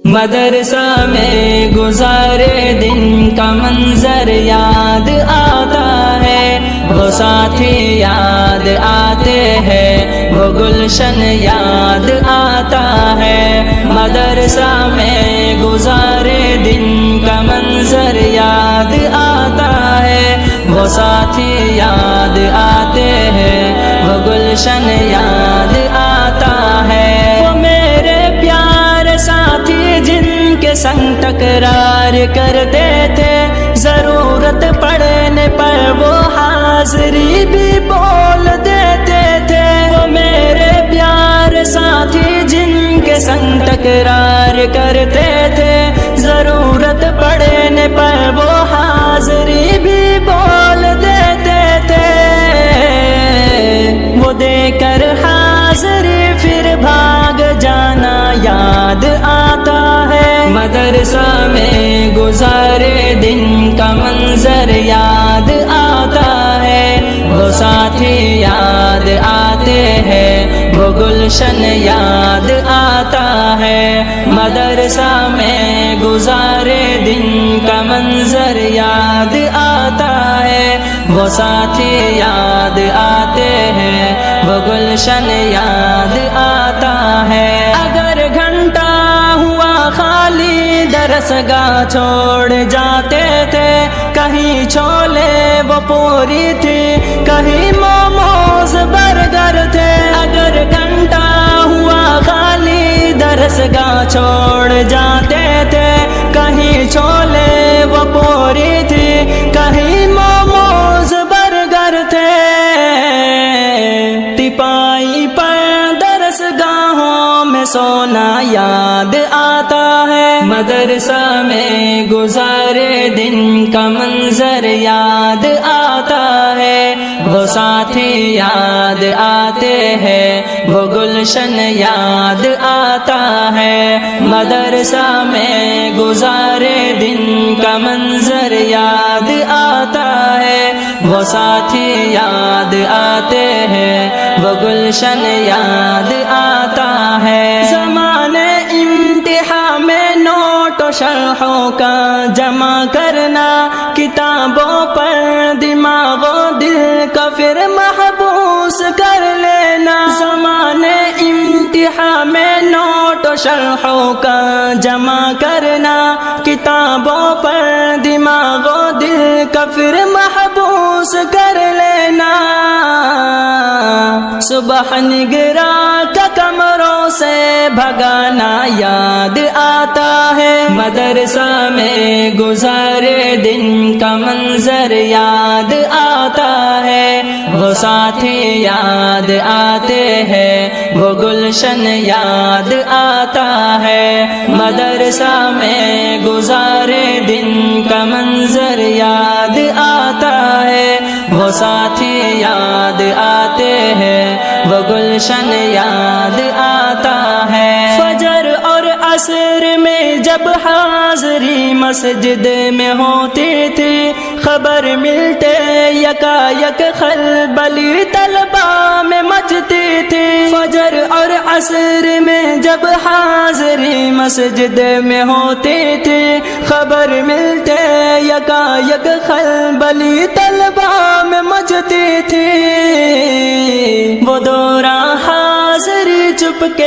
مدرسہ میں گزارے دن کا منظر یاد آتا ہے، وہ ساتھی یاد آتے ہیں، وہ گلشن یاد آتا ہے۔ مدرسہ میں گزارے دن کا منظر یاد آتا ہے، وہ ساتھی یاد آتے ہیں، وہ گلشن یاد آتا ہے۔ وہ میرے پیارے ساتھی جن کے سنگ تکرار کرتے تھے، ضرورت پڑنے پر وہ حاضری بھی بول دیتے تھے۔ وہ میرے پیارے ساتھی جن کے سنگ تکرار کرتے تھے، ضرورت پڑنے پر وہ حاضری بھی بول دیتے تھے۔ وہ دے کر حاضری پھر بھاگ جانا یاد آتا ہے۔ مدرسہ میں گزارے دن کا منظر یاد آتا ہے، وہ ساتھی یاد آتے ہیں، وہ گلشن یاد آتا ہے۔ مدرسہ میں گزارے دن کا منظر یاد آتا ہے، وہ ساتھی یاد آتے ہیں، وہ گلشن یاد آتا ہے۔ اگر گھنٹہ ہوا خالی درس گاہ چھوڑ جاتے تھے، کہیں چھولے وہ پوری تھی، کہیں موموز برگر تھے۔ اگر گھنٹہ ہوا خالی درس گاہ چھوڑ جاتے تھے، کہیں چھولے وہ پوری تھی، کہیں موموز برگر تھے۔ تپائی پر درس گاہوں میں سونا یاد آتا ہے۔ مدرسہ میں گزارے دن کا منظر یاد آتا ہے، وہ ساتھی یاد آتے ہیں، وہ گلشن یاد آتا ہے۔ مدرسہ میں گزارے دن کا منظر یاد آتا ہے، وہ ساتھی یاد آتے ہیں، وہ گلشن یاد آتا ہے۔ زمانے امتحان میں نوٹ و شرحوں کا جمع کرنا، کتابوں پر دماغ و دل کا پھر محبوس کر لینا۔ زمانے امتحان میں نوٹ و شرحوں کا جمع کرنا، کتابوں پر دماغ و دل کا پھر محبوس کر لینا۔ صبح نگراں کا کمروں سے بھگانا یاد آتا ہے۔ مدرسہ میں گزارے دن کا منظر یاد آتا ہے، وہ ساتھی یاد آتے ہیں، وہ گلشن یاد آتا ہے۔ مدرسہ میں گزارے دن کا منظر یاد آتا ہے، وہ ساتھی یاد آتے ہیں، وہ گلشن یاد آتا ہے۔ فجر اور عصر میں جب حاضری مسجد میں ہوتی تھی، خبر ملتے یکا یک خلبلی طلبہ میں مچتی تھی۔ فجر اور عصر میں جب حاضری مسجد میں ہوتی تھی، خبر ملتے یکا یک خلبلی طلبہ میں مچتی تھی۔ وہ دوران حاضری چپ کے